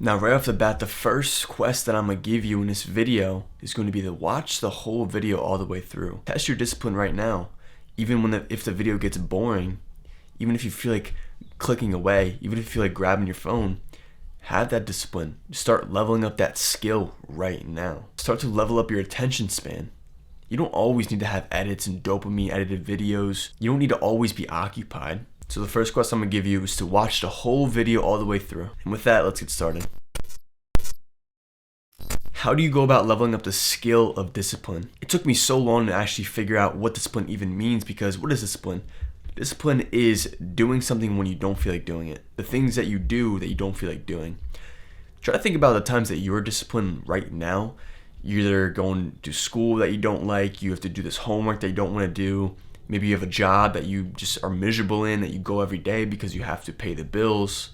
Now, right off the bat, the first quest that I'm going to give you in this video is going to be to watch the whole video all the way through. Test your discipline right now. Even if the video gets boring, even if you feel like clicking away, even if you feel like grabbing your phone, have that discipline. Start leveling up that skill right now. Start to level up your attention span. You don't always need to have edits and dopamine edited videos. You don't need to always be occupied. So the first quest I'm going to give you is to watch the whole video all the way through. And with that, let's get started. How do you go about leveling up the skill of discipline? It took me so long to actually figure out what discipline even means, because what is discipline? Discipline is doing something when you don't feel like doing it. The things that you do that you don't feel like doing. Try to think about the times that you're disciplined right now. You're either going to school that you don't like, you have to do this homework that you don't want to do. Maybe you have a job that you just are miserable in, that you go every day because you have to pay the bills.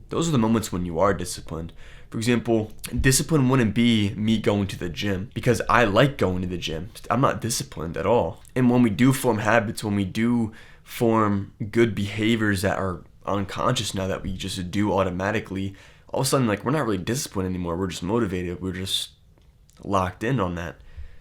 Those are the moments when you are disciplined. For example, discipline wouldn't be me going to the gym because I like going to the gym. I'm not disciplined at all. And when we do form habits, when we do form good behaviors that are unconscious now that we just do automatically, all of a sudden, we're not really disciplined anymore. We're just motivated. We're just locked in on that.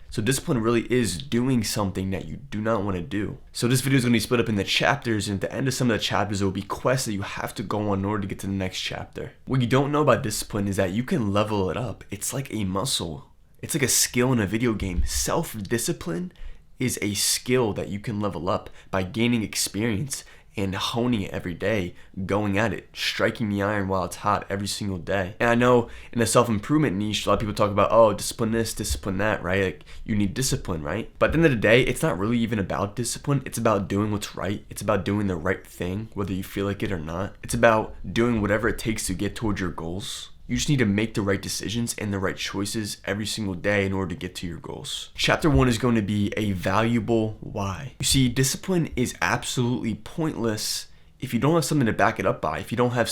So discipline really is doing something that you do not want to do. So this video is going to be split up into chapters, and at the end of some of the chapters, there will be quests that you have to go on in order to get to the next chapter. What you don't know about discipline is that you can level it up. It's like a muscle. It's like a skill in a video game. Self-discipline is a skill that you can level up by gaining experience and honing it every day, going at it, striking the iron while it's hot every single day. And I know in the self-improvement niche, a lot of people talk about, oh, discipline this, discipline that, right? Like, you need discipline, right? But at the end of the day, it's not really even about discipline. It's about doing what's right. It's about doing the right thing, whether you feel like it or not. It's about doing whatever it takes to get towards your goals. You just need to make the right decisions and the right choices every single day in order to get to your goals. Chapter 1 is going to be a valuable why. You see, discipline is absolutely pointless if you don't have something to back it up by, if you don't have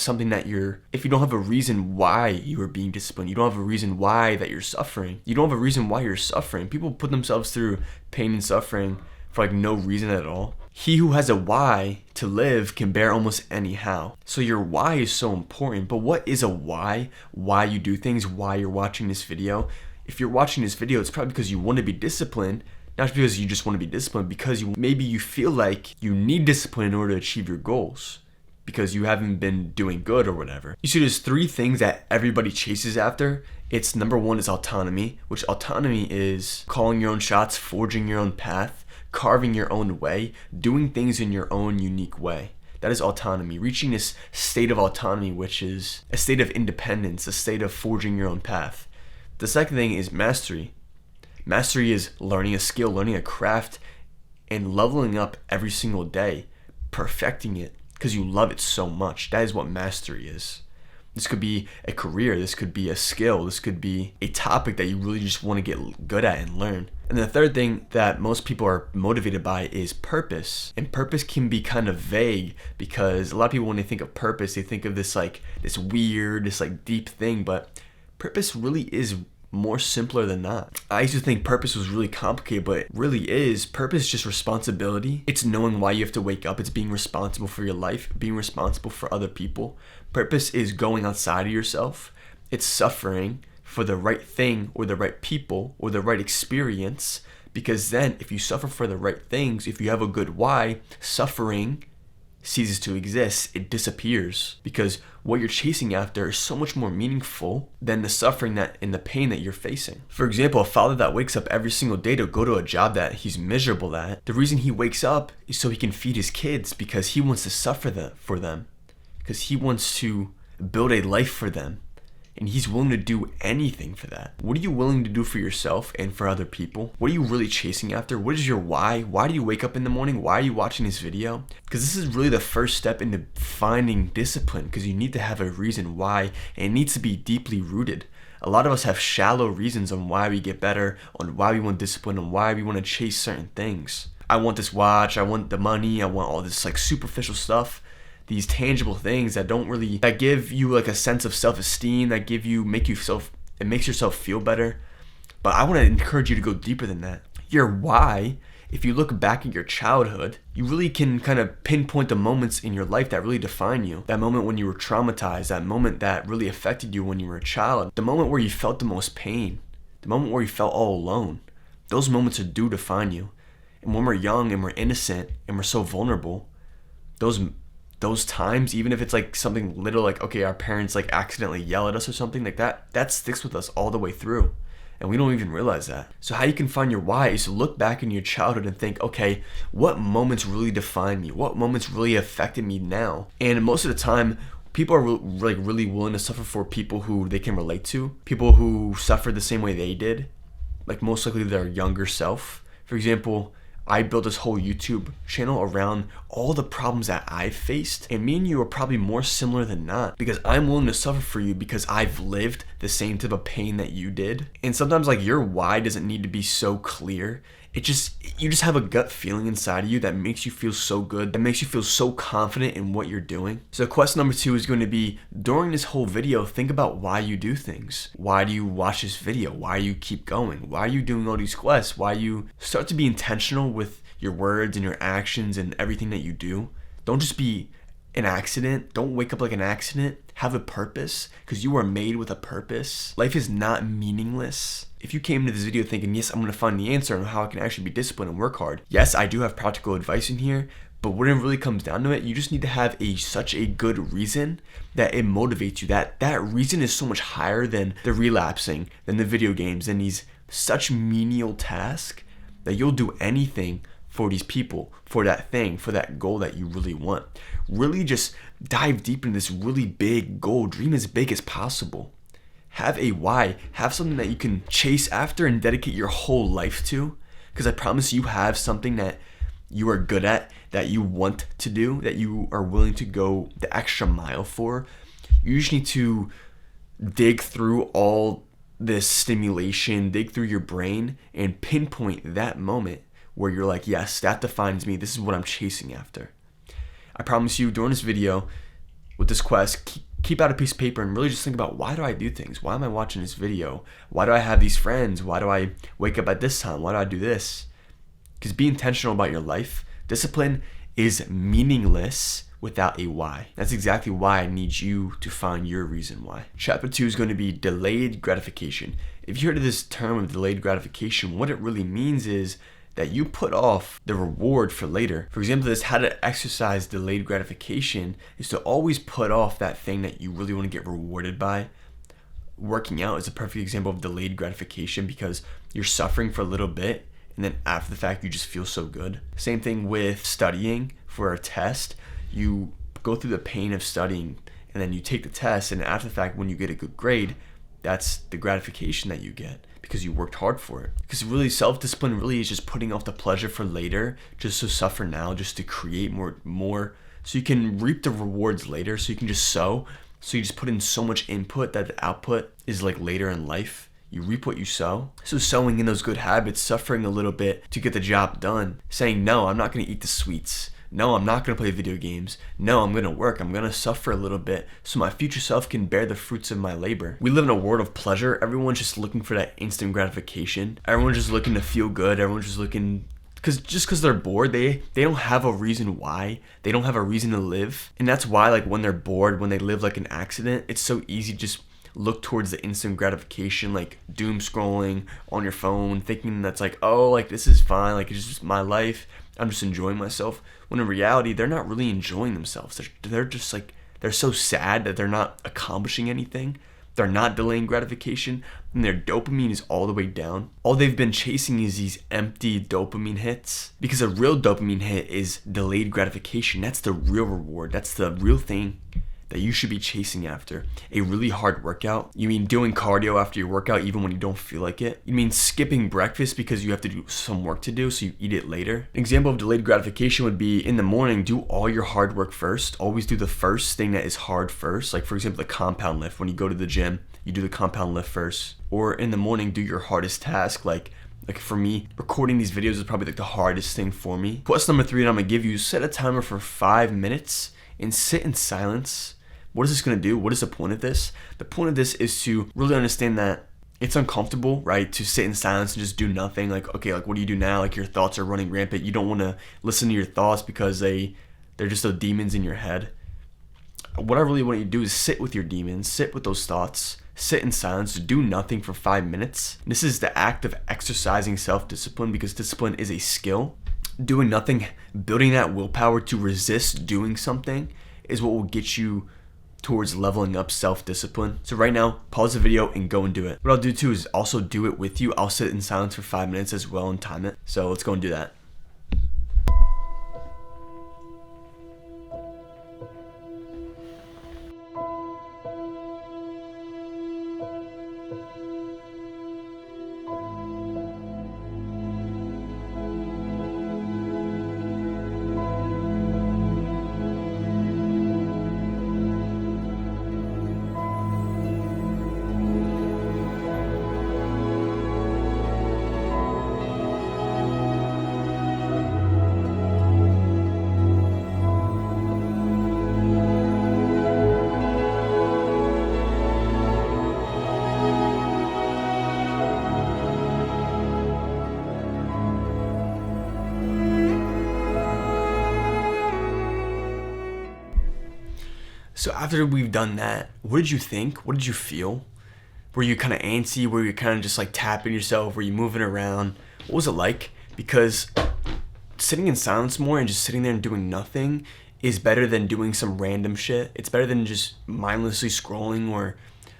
a reason why you are being disciplined, you don't have a reason why that you're suffering. You don't have a reason why you're suffering. People put themselves through pain and suffering for no reason at all. He who has a why to live can bear almost any how. So your why is so important. But what is a why? Why you do things, why you're watching this video. If you're watching this video, it's probably because you want to be disciplined, not because you just want to be disciplined, because maybe you feel like you need discipline in order to achieve your goals because you haven't been doing good or whatever. You see, there's 3 things that everybody chases after. It's number 1 is autonomy, which autonomy is calling your own shots, forging your own path, carving your own way, doing things in your own unique way. That is autonomy. Reaching this state of autonomy, which is a state of independence, a state of forging your own path. The second thing is mastery. Mastery is learning a skill, learning a craft, and leveling up every single day, perfecting it because you love it so much. That is what mastery is. This could be a career, this could be a skill, this could be a topic that you really just want to get good at and learn. And the third thing that most people are motivated by is purpose. And purpose can be kind of vague because a lot of people, when they think of purpose, they think of this weird, this deep thing, but purpose really is more simpler than not. I used to think purpose was really complicated, but it really is. Purpose is just responsibility. It's knowing why you have to wake up. It's being responsible for your life, being responsible for other people. Purpose is going outside of yourself. It's suffering for the right thing or the right people or the right experience, because then if you suffer for the right things, if you have a good why, suffering ceases to exist. It disappears because what you're chasing after is so much more meaningful than the suffering and the pain that you're facing. For example, a father that wakes up every single day to go to a job that he's miserable at, the reason he wakes up is so he can feed his kids, because he wants to suffer for them, because he wants to build a life for them. And he's willing to do anything for that. What are you willing to do for yourself and for other people? What are you really chasing after? What is your why? Why do you wake up in the morning? Why are you watching this video? Because this is really the first step into finding discipline, because you need to have a reason why, and it needs to be deeply rooted. A lot of us have shallow reasons on why we get better, on why we want discipline, on why we want to chase certain things. I want this watch, I want the money, I want all this superficial stuff. These tangible things that give you a sense of self-esteem, that it makes yourself feel better. But I want to encourage you to go deeper than that. Your why if you look back at your childhood, you really can kind of pinpoint the moments in your life that really define you. That moment when you were traumatized, that moment that really affected you when you were a child, the moment where you felt the most pain, the moment where you felt all alone. Those moments do define you. And when we're young and we're innocent and we're so vulnerable, those times, even if it's like something little, like, okay, our parents like accidentally yell at us or something like that sticks with us all the way through. And we don't even realize that. So how you can find your why is to look back in your childhood and think, okay, what moments really define me? What moments really affected me now? And most of the time, people are really willing to suffer for people who they can relate to, people who suffered the same way they did, like most likely their younger self. For example, I built this whole YouTube channel around all the problems that I've faced, and me and you are probably more similar than not, because I'm willing to suffer for you because I've lived the same type of pain that you did. And sometimes like your why doesn't need to be so clear. You just have a gut feeling inside of you that makes you feel so good, that makes you feel so confident in what you're doing. So question number 2 is going to be, during this whole video, think about why you do things. Why do you watch this video? Why you keep going? Why are you doing all these quests? Why you start to be intentional with your words and your actions and everything that you do. Don't just be an accident. Don't wake up like an accident. Have a purpose, because you are made with a purpose. Life is not meaningless. If you came into this video thinking, yes, I'm going to find the answer on how I can actually be disciplined and work hard. Yes, I do have practical advice in here, but when it really comes down to it, you just need to have such a good reason that it motivates you. That reason is so much higher than the relapsing, than the video games, and these such menial tasks that you'll do anything for these people, for that thing, for that goal that you really want. Really just dive deep into this really big goal. Dream as big as possible. Have a why. Have something that you can chase after and dedicate your whole life to. Because I promise you have something that you are good at, that you want to do, that you are willing to go the extra mile for. You just need to dig through all this stimulation, dig through your brain, and pinpoint that moment where you're like, yes, that defines me. This is what I'm chasing after. I promise you, during this video, with this quest, keep out a piece of paper and really just think about, why do I do things? Why am I watching this video? Why do I have these friends? Why do I wake up at this time? Why do I do this? Because be intentional about your life. Discipline is meaningless without a why. That's exactly why I need you to find your reason why. Chapter 2 is going to be delayed gratification. If you heard of this term of delayed gratification, what it really means is that you put off the reward for later. For example, this how to exercise delayed gratification is to always put off that thing that you really want to get rewarded by. Working out is a perfect example of delayed gratification, because you're suffering for a little bit and then after the fact you just feel so good. Same thing with studying for a test. You go through the pain of studying and then you take the test, and after the fact when you get a good grade, that's the gratification that you get because you worked hard for it. Because really, self-discipline really is just putting off the pleasure for later, just to suffer now, just to create more so you can reap the rewards later, so you can just sow. So you just put in so much input that the output is like later in life. You reap what you sow. So sowing in those good habits, suffering a little bit to get the job done, saying, no, I'm not going to eat the sweets. No, I'm not going to play video games. No, I'm going to work. I'm going to suffer a little bit so my future self can bear the fruits of my labor. We live in a world of pleasure. Everyone's just looking for that instant gratification. Everyone's just looking to feel good. Everyone's just looking, because they're bored, they don't have a reason why. They don't have a reason to live. And that's why, like, when they're bored, when they live like an accident, it's so easy to just look towards the instant gratification, like doom scrolling on your phone, thinking that's like, oh, like this is fine, like it's just my life, I'm just enjoying myself. When in reality, they're not really enjoying themselves. They're just like, they're so sad that they're not accomplishing anything. They're not delaying gratification, and their dopamine is all the way down. All they've been chasing is these empty dopamine hits, because a real dopamine hit is delayed gratification. That's the real reward. That's the real thing that you should be chasing after. A really hard workout. You mean doing cardio after your workout even when you don't feel like it? You mean skipping breakfast because you have to do some work to do, so you eat it later? An example of delayed gratification would be, in the morning, do all your hard work first. Always do the first thing that is hard first. Like, for example, the compound lift. When you go to the gym, you do the compound lift first. Or in the morning, do your hardest task. Like for me, recording these videos is probably like the hardest thing for me. Question number 3 that I'm gonna give you is set a timer for 5 minutes and sit in silence. What is this going to do? What is the point of this? The point of this is to really understand that It's uncomfortable, right, to sit in silence and just do nothing. Like, okay, like what do you do now? Like your thoughts are running rampant. You don't want to listen to your thoughts because they're just the demons in your head. What I really want you to do is sit with your demons, sit with those thoughts, sit in silence, do nothing for 5 minutes. This is the act of exercising self-discipline, because discipline is a skill. Doing nothing, building that willpower to resist doing something is what will get you towards leveling up self-discipline. So right now, pause the video and go and do it. What I'll do too is also do it with you. I'll sit in silence for 5 minutes as well and time it. So let's go and do that. So after we've done that, what did you think? What did you feel? Were you kind of antsy? Were you kind of just like tapping yourself? Were you moving around? What was it like? Because sitting in silence more and just sitting there and doing nothing is better than doing some random shit. It's better than just mindlessly scrolling or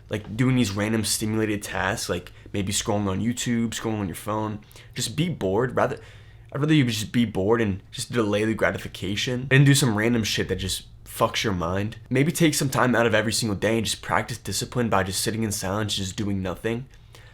like doing these random stimulated tasks, like maybe scrolling on YouTube, scrolling on your phone. Just be bored. I'd rather you just be bored and just delay the gratification and do some random shit that just fucks your mind. Maybe take some time out of every single day and just practice discipline by just sitting in silence, just doing nothing.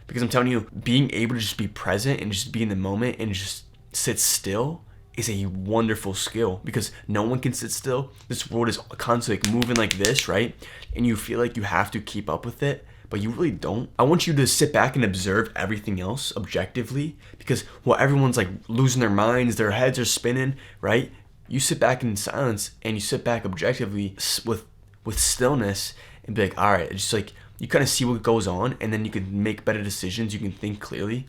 Because I'm telling you, being able to just be present and just be in the moment and just sit still is a wonderful skill, because no one can sit still. This world is constantly like moving like this, right? And you feel like you have to keep up with it, but you really don't. I want you to sit back and observe everything else objectively, because while everyone's like losing their minds, their heads are spinning, right? You sit back in silence and you sit back objectively with stillness and be like, all right, just like you kind of see what goes on, and then you can make better decisions. You can think clearly.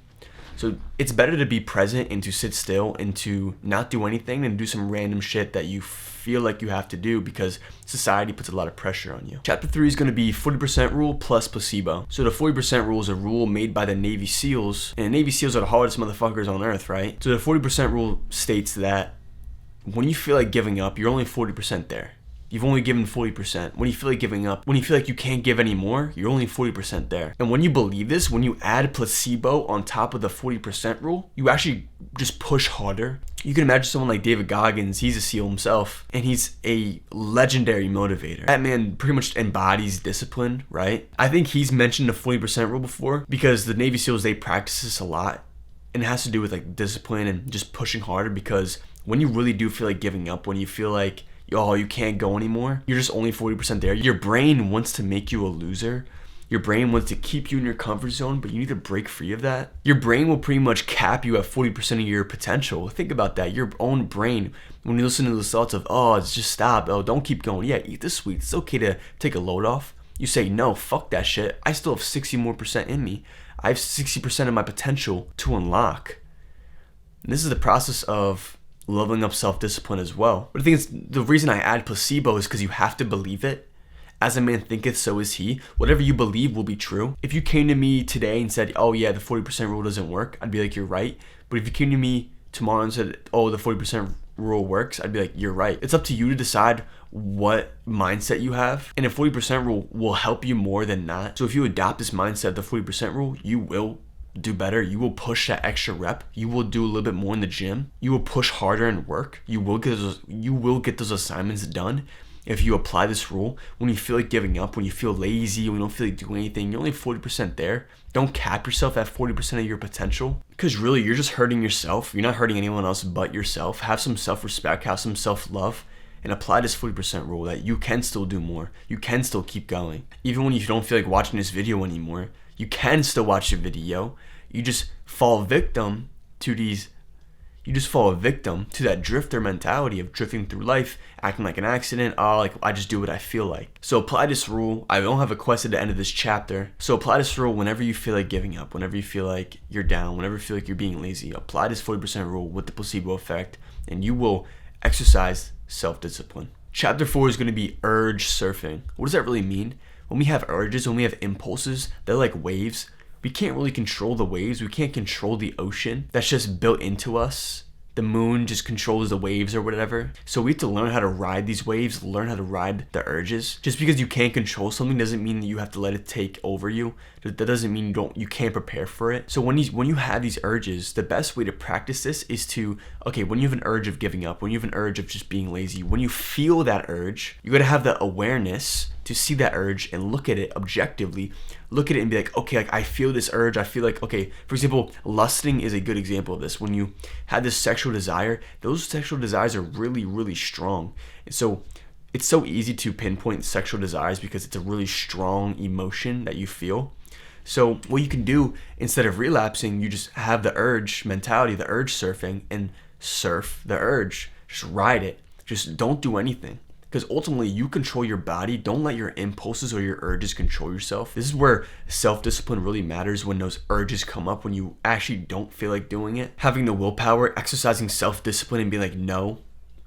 So it's better to be present and to sit still and to not do anything than do some random shit that you feel like you have to do because society puts a lot of pressure on you. Chapter 3 is going to be 40% rule plus placebo. So the 40% rule is a rule made by the Navy SEALs, and Navy SEALs are the hardest motherfuckers on earth, right? So the 40% rule states that when you feel like giving up, you're only 40% there. You've only given 40%. When you feel like giving up, when you feel like you can't give any more, you're only 40% there. And when you believe this, when you add placebo on top of the 40% rule, you actually just push harder. You can imagine someone like David Goggins. He's a SEAL himself, and he's a legendary motivator. That man pretty much embodies discipline, right? I think he's mentioned the 40% rule before because the Navy SEALs, they practice this a lot. And it has to do with like discipline and just pushing harder, because when you really do feel like giving up, when you feel like, oh, you can't go anymore, you're just only 40% there. Your brain wants to make you a loser. Your brain wants to keep you in your comfort zone, but you need to break free of that. Your brain will pretty much cap you at 40% of your potential. Think about that. Your own brain, when you listen to the thoughts of, oh, it's just stop, oh, don't keep going. Yeah, eat the sweets. It's okay to take a load off. You say, no, fuck that shit. I still have 60% more in me. I have 60% of my potential to unlock. And this is the process of leveling up self-discipline as well. But I think the reason I add placebo is because you have to believe it. As a man thinketh, so is he. Whatever you believe will be true. If you came to me today and said, oh yeah, the 40% rule doesn't work, I'd be like, you're right. But if you came to me tomorrow and said, oh, the 40% rule works, I'd be like, you're right. It's up to you to decide what mindset you have. And a 40% rule will help you more than not. So if you adopt this mindset, the 40% rule, you will do better. You will push that extra rep. You will do a little bit more in the gym. You will push harder and work. You will get those assignments done. If you apply this rule, when you feel like giving up, when you feel lazy, when you don't feel like doing anything, you're only 40% there. Don't cap yourself at 40% of your potential, because really you're just hurting yourself. You're not hurting anyone else but yourself. Have some self-respect, have some self-love, and apply this 40% rule that you can still do more. You can still keep going. Even when you don't feel like watching this video anymore, you can still watch the video. You just fall victim to these, You just fall a victim to that drifter mentality of drifting through life, acting like an accident. Oh, like I just do what I feel like. So apply this rule. I don't have a quest at the end of this chapter. So apply this rule whenever you feel like giving up, whenever you feel like you're down, whenever you feel like you're being lazy. Apply this 40% rule with the placebo effect, and you will exercise self-discipline. Chapter 4 is going to be urge surfing. What does that really mean? When we have urges, when we have impulses, they're like waves. We can't really control the waves. We can't control the ocean. That's just built into us. The moon just controls the waves or whatever. So we have to learn how to ride these waves, learn how to ride the urges. Just because you can't control something doesn't mean that you have to let it take over you. That doesn't mean you can't prepare for it. So when you have these urges, the best way to practice this is to, okay, when you have an urge of giving up, when you have an urge of just being lazy, when you feel that urge, you got to have the awareness to see that urge and look at it objectively. Look at it and be like, okay, like I feel this urge. I feel like, okay, for example, lusting is a good example of this. When you have this sexual desire, those sexual desires are really, really strong. And so it's so easy to pinpoint sexual desires because it's a really strong emotion that you feel. So what you can do, instead of relapsing, you just have the urge mentality, the urge surfing, and surf the urge. Just ride it. Just don't do anything. Because ultimately, you control your body. Don't let your impulses or your urges control yourself. This is where self-discipline really matters, when those urges come up, when you actually don't feel like doing it. Having the willpower, exercising self-discipline and being like, no,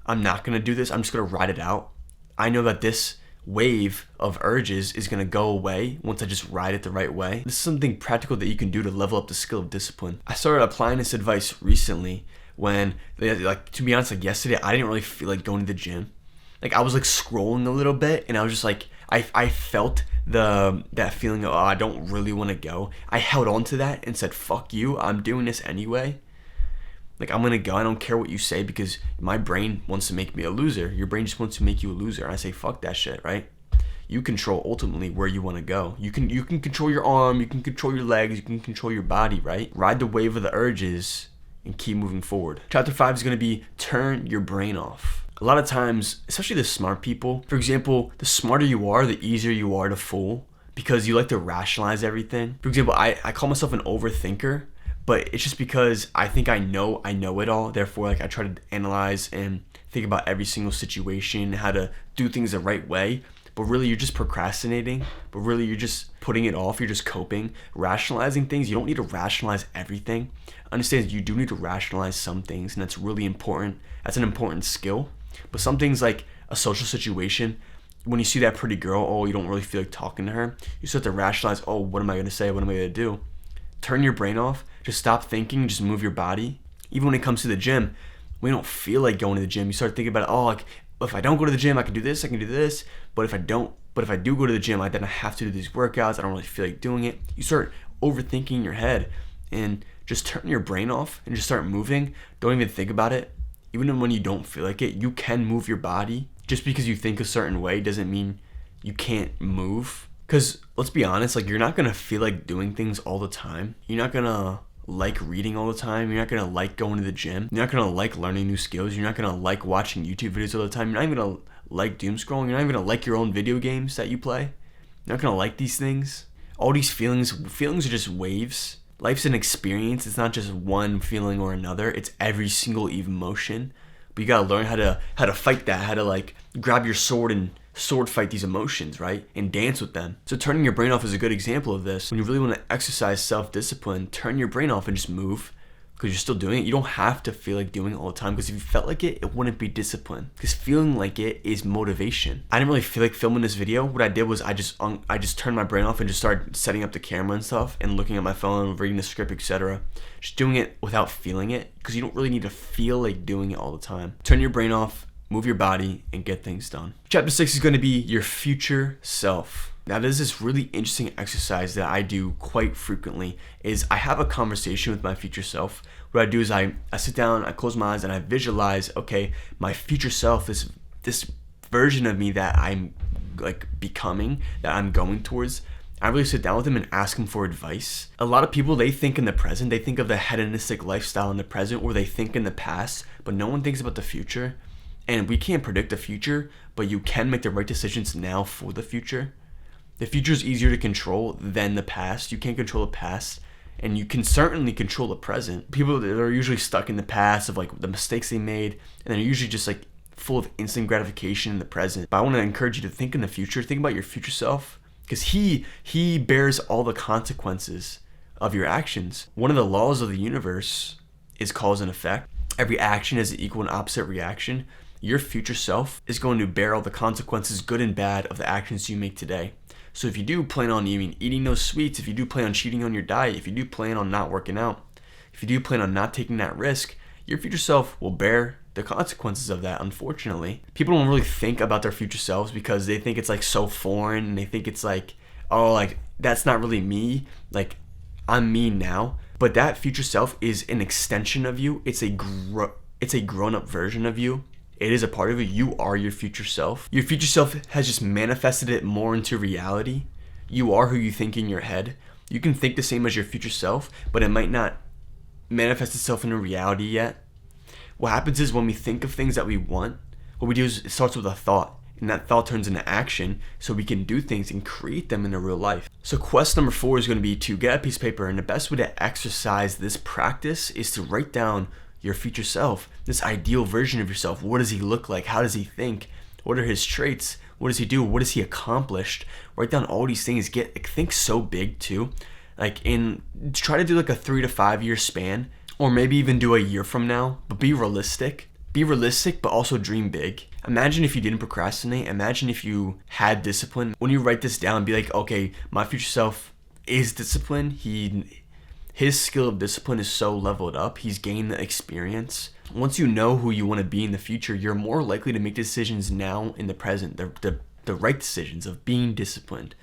I'm not going to do this. I'm just going to ride it out. I know that this wave of urges is going to go away once I just ride it the right way. This is something practical that you can do to level up the skill of discipline. I started applying this advice recently when, like, to be honest, like yesterday, I didn't really feel like going to the gym. Like I was like scrolling a little bit and I was just like, I felt that feeling of, oh, I don't really want to go. I held on to that and said, fuck you, I'm doing this anyway. Like I'm going to go, I don't care what you say, because my brain wants to make me a loser. Your brain just wants to make you a loser. And I say, fuck that shit, right? You control ultimately where you want to go. You can control your arm, you can control your legs, you can control your body, right? Ride the wave of the urges and keep moving forward. Chapter 5 is going to be turn your brain off. A lot of times, especially the smart people, for example, the smarter you are, the easier you are to fool, because you like to rationalize everything. For example, I call myself an overthinker, but it's just because I think I know it all. Therefore, like I try to analyze and think about every single situation, how to do things the right way. But really, you're just procrastinating. But really, you're just putting it off. You're just coping, rationalizing things. You don't need to rationalize everything. Understand, you do need to rationalize some things, and that's really important. That's an important skill. But some things like a social situation, when you see that pretty girl, oh, you don't really feel like talking to her, you start to rationalize, oh, what am I going to say? What am I going to do? Turn your brain off. Just stop thinking. Just move your body. Even when it comes to the gym, when you don't feel like going to the gym, you start thinking about, oh, like if I don't go to the gym, I can do this, I can do this. But if I do go to the gym, then I have to do these workouts. I don't really feel like doing it. You start overthinking in your head, and just turn your brain off and just start moving. Don't even think about it. Even when you don't feel like it, you can move your body. Just because you think a certain way doesn't mean you can't move. Because let's be honest, like you're not going to feel like doing things all the time. You're not going to like reading all the time. You're not going to like going to the gym. You're not going to like learning new skills. You're not going to like watching YouTube videos all the time. You're not even going to like doom scrolling. You're not even going to like your own video games that you play. You're not going to like these things. All these feelings are just waves. Life's an experience. It's not just one feeling or another. It's every single emotion. But you gotta learn how to fight that, how to like grab your sword and sword fight these emotions, right? And dance with them. So turning your brain off is a good example of this. When you really want to exercise self-discipline, turn your brain off and just move. Because you're still doing it. You don't have to feel like doing it all the time, because if you felt like it, it wouldn't be discipline. Because feeling like it is motivation. I didn't really feel like filming this video. What I did was I just turned my brain off and just started setting up the camera and stuff and looking at my phone, reading the script, etc. Just doing it without feeling it, because you don't really need to feel like doing it all the time. Turn your brain off, move your body, and get things done. Chapter 6 is going to be your future self. Now, there's this really interesting exercise that I do quite frequently. Is I have a conversation with my future self. What I do is I sit down, I close my eyes, and I visualize, okay, my future self, this version of me that I'm like becoming, that I'm going towards. I really sit down with him and ask him for advice. A lot of people, they think in the present, they think of the hedonistic lifestyle in the present, or they think in the past, but no one thinks about the future. And we can't predict the future, but you can make the right decisions now for the future. The future is easier to control than the past. You can't control the past. And you can certainly control the present. People that are usually stuck in the past of like the mistakes they made, and they're usually just like full of instant gratification in the present. But I want to encourage you to think in the future. Think about your future self, because he bears all the consequences of your actions. One of the laws of the universe is cause and effect. Every action has an equal and opposite reaction. Your future self is going to bear all the consequences, good and bad, of the actions you make today. So if you do plan on eating those sweets, if you do plan on cheating on your diet, if you do plan on not working out, if you do plan on not taking that risk, your future self will bear the consequences of that, unfortunately. People don't really think about their future selves because they think it's like so foreign, and they think it's like, oh, like that's not really me. Like I'm me now. But that future self is an extension of you. It's a grown-up version of you. It is a part of you. You are your future self. Your future self has just manifested it more into reality. You are who you think in your head. You can think the same as your future self, but it might not manifest itself in a reality yet. What happens is when we think of things that we want, what we do is it starts with a thought, and that thought turns into action so we can do things and create them in the real life. So quest number 4 is going to be to get a piece of paper, and the best way to exercise this practice is to write down your future self, this ideal version of yourself. What does he look like? How does he think? What are his traits? What does he do? What has he accomplished? Write down all these things. Think so big too. Try to do like a 3 to 5 year span, or maybe even do a year from now, but be realistic. Be realistic, but also dream big. Imagine if you didn't procrastinate. Imagine if you had discipline. When you write this down, be like, okay, my future self is disciplined. His skill of discipline is so leveled up. He's gained the experience. Once you know who you want to be in the future, you're more likely to make decisions now in the present, the right decisions of being disciplined,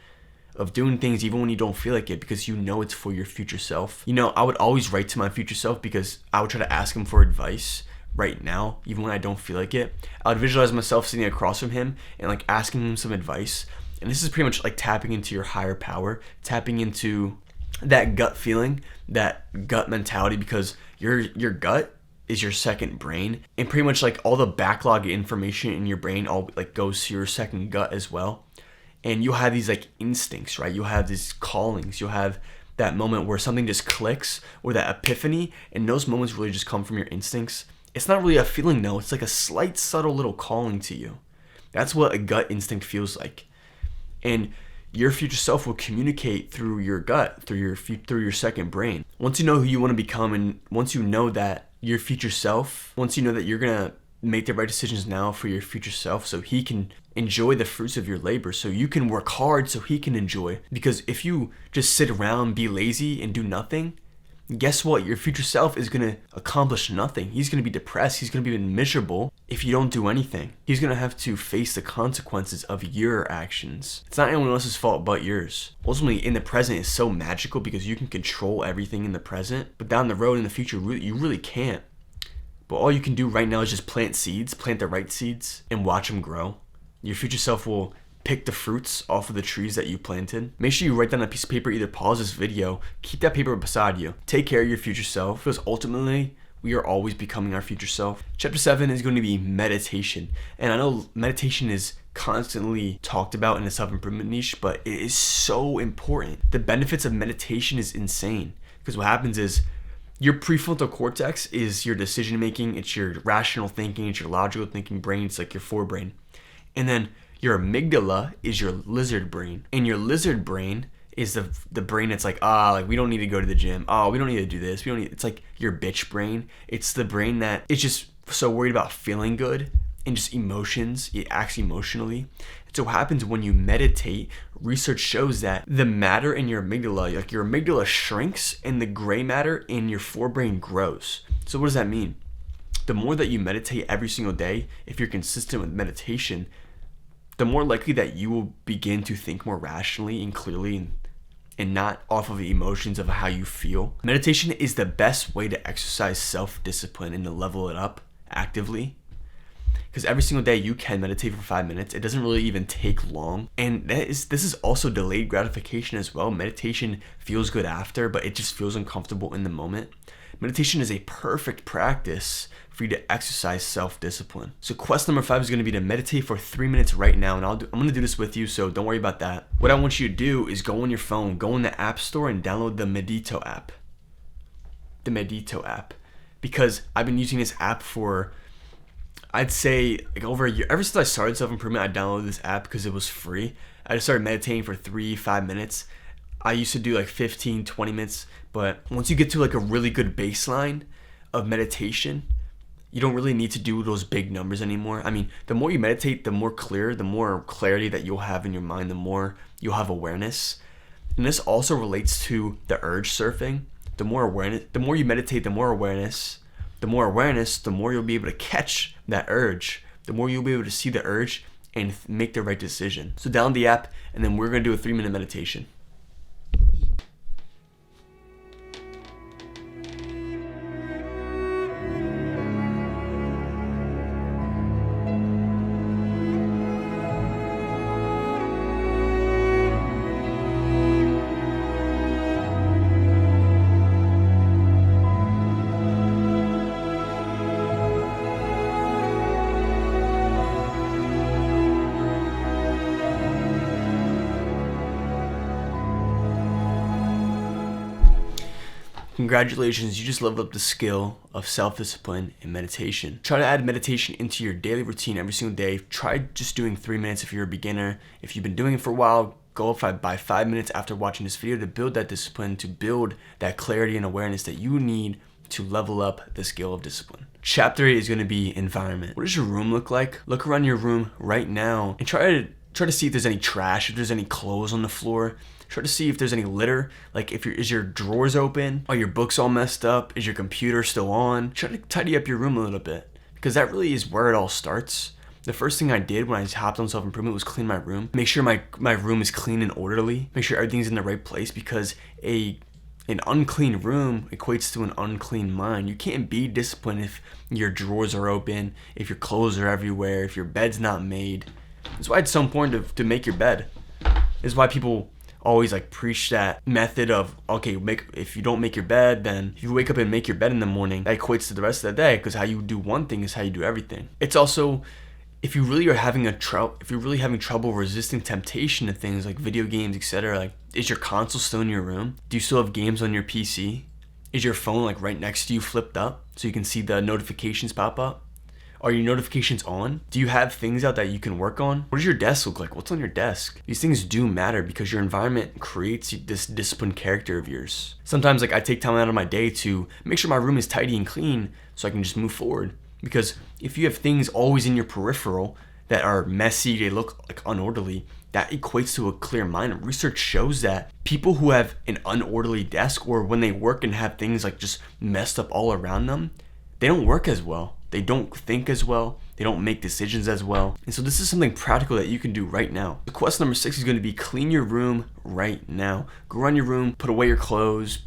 of doing things even when you don't feel like it, because you know it's for your future self. I would always write to my future self because I would try to ask him for advice right now, even when I don't feel like it. I would visualize myself sitting across from him and like asking him some advice. And this is pretty much like tapping into your higher power, tapping into that gut feeling, that gut mentality, because your gut is your second brain, and pretty much like all the backlog of information in your brain all like goes to your second gut as well. And you'll have these like instincts, right? You'll have these callings. You'll have that moment where something just clicks, or that epiphany, and those moments really just come from your instincts. It's not really a feeling though. It's like a slight, subtle little calling to you. That's what a gut instinct feels like. And your future self will communicate through your gut, through your second brain. Once you know who you want to become, and once you know that your future self, once you know that you're gonna make the right decisions now for your future self, so he can enjoy the fruits of your labor, so you can work hard so he can enjoy. Because if you just sit around, be lazy, and do nothing, guess what? Your future self is going to accomplish nothing. He's going to be depressed. He's going to be miserable if you don't do anything. He's going to have to face the consequences of your actions. It's not anyone else's fault but yours. Ultimately, in the present is so magical because you can control everything in the present, but down the road in the future, you really can't. But all you can do right now is just plant seeds, plant the right seeds, and watch them grow. Your future self will pick the fruits off of the trees that you planted. Make sure you write down a piece of paper, either pause this video, keep that paper beside you. Take care of your future self, because ultimately, we are always becoming our future self. Chapter 7 is going to be meditation. And I know meditation is constantly talked about in the self-improvement niche, but it is so important. The benefits of meditation is insane, because what happens is your prefrontal cortex is your decision making, it's your rational thinking, it's your logical thinking brain, it's like your forebrain. And then your amygdala is your lizard brain. And your lizard brain is the brain that's like, we don't need to go to the gym. We don't need to do this. It's like your bitch brain. It's the brain that is just so worried about feeling good and just emotions. It acts emotionally. And so what happens when you meditate, research shows that the matter in your amygdala, like your amygdala shrinks and the gray matter in your forebrain grows. So what does that mean? The more that you meditate every single day, if you're consistent with meditation, the more likely that you will begin to think more rationally and clearly, and not off of the emotions of how you feel. Meditation is the best way to exercise self-discipline and to level it up actively. Because every single day you can meditate for 5 minutes. It doesn't really even take long. And this is also delayed gratification as well. Meditation feels good after, but it just feels uncomfortable in the moment. Meditation is a perfect practice for you to exercise self-discipline. So quest number 5 is going to be to meditate for 3 minutes right now, and I'm going to do this with you, so don't worry about that. What I want you to do is go on your phone, go in the App Store and download the Medito app. the Medito app, because I've been using this app for, I'd say, like over a year. Ever since I started self-improvement, I downloaded this app because it was free. I just started meditating for 3-5 minutes. I used to do like 15-20 minutes, but once you get to like a really good baseline of meditation, you don't really need to do those big numbers anymore. I mean, the more you meditate, the more clarity that you'll have in your mind, the more you'll have awareness. And this also relates to the urge surfing. The more you meditate, the more awareness, the more you'll be able to catch that urge. The more you'll be able to see the urge and make the right decision. So download the app, and then we're gonna do a 3-minute meditation. Congratulations, you just leveled up the skill of self-discipline and meditation. Try to add meditation into your daily routine every single day. Try just doing 3 minutes if you're a beginner. If you've been doing it for a while, go up by 5 minutes after watching this video to build that discipline, to build that clarity and awareness that you need to level up the skill of discipline. Chapter 8 is going to be environment. What does your room look like? Look around your room right now and try to see if there's any trash, if there's any clothes on the floor. Try to see if there's any litter, like is your drawers open? Are your books all messed up? Is your computer still on? Try to tidy up your room a little bit, because that really is where it all starts. The first thing I did when I hopped on self-improvement was clean my room. Make sure my room is clean and orderly. Make sure everything's in the right place, because an unclean room equates to an unclean mind. You can't be disciplined if your drawers are open, if your clothes are everywhere, if your bed's not made. That's why it's so important to make your bed. This is why people always like preach that method of, okay, if you don't make your bed, then if you wake up and make your bed in the morning, that equates to the rest of the day, because how you do one thing is how you do everything. It's also, if you really are having trouble resisting temptation to things like video games, etc., like, is your console still in your room? Do you still have games on your PC? Is your phone like right next to you flipped up so you can see the notifications pop up? Are your notifications on? Do you have things out that you can work on? What does your desk look like? What's on your desk? These things do matter, because your environment creates this disciplined character of yours. Sometimes like I take time out of my day to make sure my room is tidy and clean so I can just move forward. Because if you have things always in your peripheral that are messy, they look like unorderly, that equates to a clear mind. Research shows that people who have an unorderly desk, or when they work and have things like just messed up all around them, they don't work as well. They don't think as well. They don't make decisions as well. And so this is something practical that you can do right now. The quest number 6 is going to be clean your room right now. Go around your room, put away your clothes,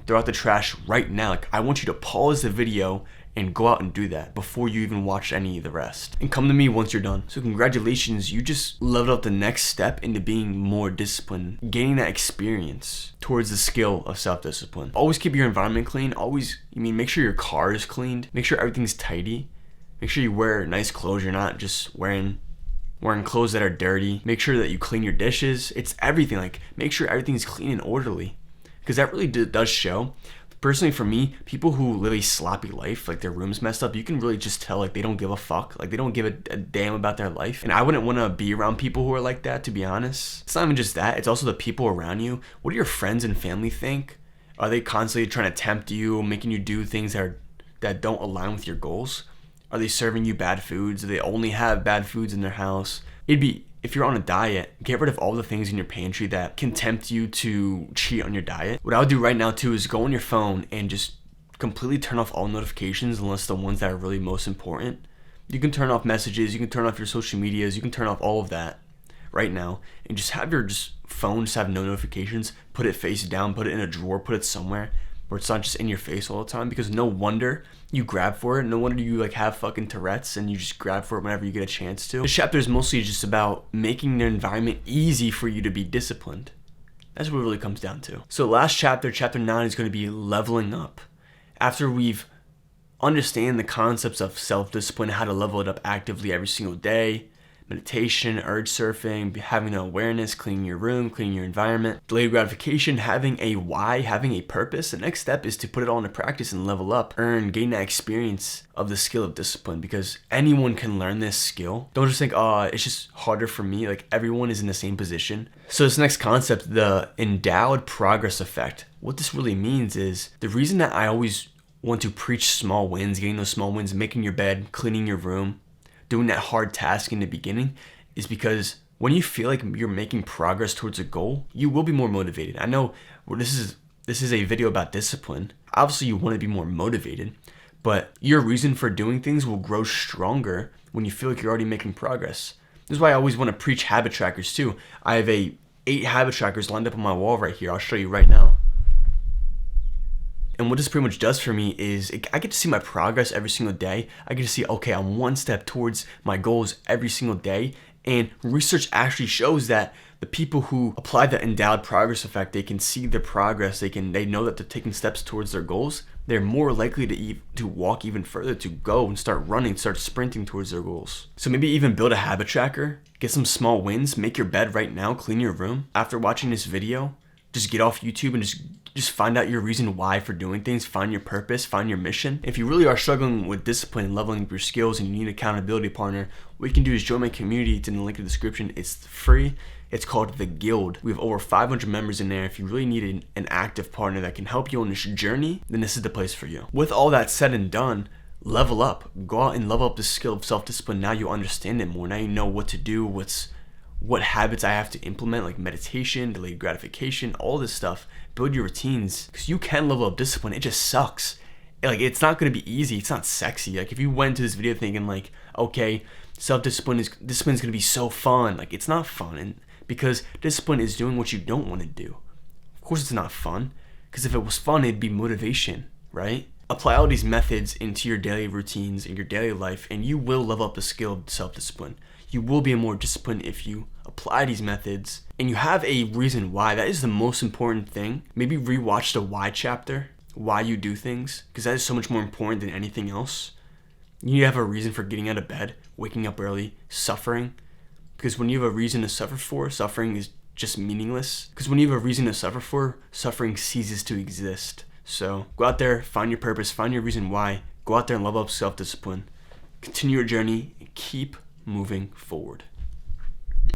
throw out the trash right now. Like, I want you to pause the video and go out and do that before you even watch any of the rest. And come to me once you're done. So congratulations, you just leveled up the next step into being more disciplined, gaining that experience towards the skill of self-discipline. Always keep your environment clean. Make sure your car is cleaned. Make sure everything's tidy. Make sure you wear nice clothes. You're not just wearing clothes that are dirty. Make sure that you clean your dishes. It's everything. Like, make sure everything's clean and orderly, because that really does show. Personally, for me, people who live a sloppy life, like their room's messed up, you can really just tell, like, they don't give a fuck. Like, they don't give a damn about their life. And I wouldn't want to be around people who are like that, to be honest. It's not even just that. It's also the people around you. What do your friends and family think? Are they constantly trying to tempt you, making you do things that don't align with your goals? Are they serving you bad foods? Do they only have bad foods in their house? If you're on a diet, get rid of all the things in your pantry that can tempt you to cheat on your diet. What I would do right now too is go on your phone and just completely turn off all notifications, unless the ones that are really most important. You can turn off messages, you can turn off your social medias, you can turn off all of that right now, and just have your phone just have no notifications. Put it face down, put it in a drawer, put it somewhere where it's not just in your face all the time, because no wonder you grab for it. No wonder you like have fucking Tourette's and you just grab for it whenever you get a chance to. This chapter is mostly just about making the environment easy for you to be disciplined. That's what it really comes down to. So last chapter, chapter 9, is going to be leveling up. After we've understand the concepts of self-discipline, how to level it up actively every single day, meditation, urge surfing, having an awareness, cleaning your room, cleaning your environment, delayed gratification, having a why, having a purpose. The next step is to put it all into practice and level up, gain that experience of the skill of discipline, because anyone can learn this skill. Don't just think, oh, it's just harder for me. Like, everyone is in the same position. So this next concept, the endowed progress effect, what this really means is the reason that I always want to preach small wins, getting those small wins, making your bed, cleaning your room, doing that hard task in the beginning, is because when you feel like you're making progress towards a goal, you will be more motivated. I know this is a video about discipline. Obviously, you want to be more motivated, but your reason for doing things will grow stronger when you feel like you're already making progress. This is why I always want to preach habit trackers too. I have 8 habit trackers lined up on my wall right here. I'll show you right now. And what this pretty much does for me is I get to see my progress every single day. I get to see, okay, I'm one step towards my goals every single day. And research actually shows that the people who apply the endowed progress effect, they can see their progress. They know that they're taking steps towards their goals. They're more likely to walk even further, to go and start running, start sprinting towards their goals. So maybe even build a habit tracker, get some small wins, make your bed right now, clean your room. After watching this video, just get off YouTube and just find out your reason why for doing things, find your purpose, find your mission. If you really are struggling with discipline and leveling up your skills and you need an accountability partner, what you can do is join my community. It's in the link in the description. It's free. It's called The Guild. We have over 500 members in there. If you really need an active partner that can help you on this journey, then this is the place for you. With all that said and done, level up. Go out and level up the skill of self-discipline. Now you understand it more. Now you know what to do, what habits I have to implement, like meditation, delayed gratification, all this stuff. Build your routines, because you can level up discipline. It just sucks. Like, it's not going to be easy. It's not sexy. Like, if you went into this video thinking like, okay, discipline is going to be so fun, like, it's not fun. And because discipline is doing what you don't want to do. Of course it's not fun, because if it was fun, it'd be motivation, right? Apply all these methods into your daily routines and your daily life, and you will level up the skill of self-discipline. You will be more disciplined if you apply these methods and you have a reason why. That is the most important thing. Maybe rewatch the why chapter, why you do things, because that is so much more important than anything else. You need to have a reason for getting out of bed, waking up early, suffering. Because when you have a reason to suffer for, suffering is just meaningless. Because when you have a reason to suffer for, suffering ceases to exist. So go out there, find your purpose, find your reason why. Go out there and level up self-discipline. Continue your journey and keep moving forward.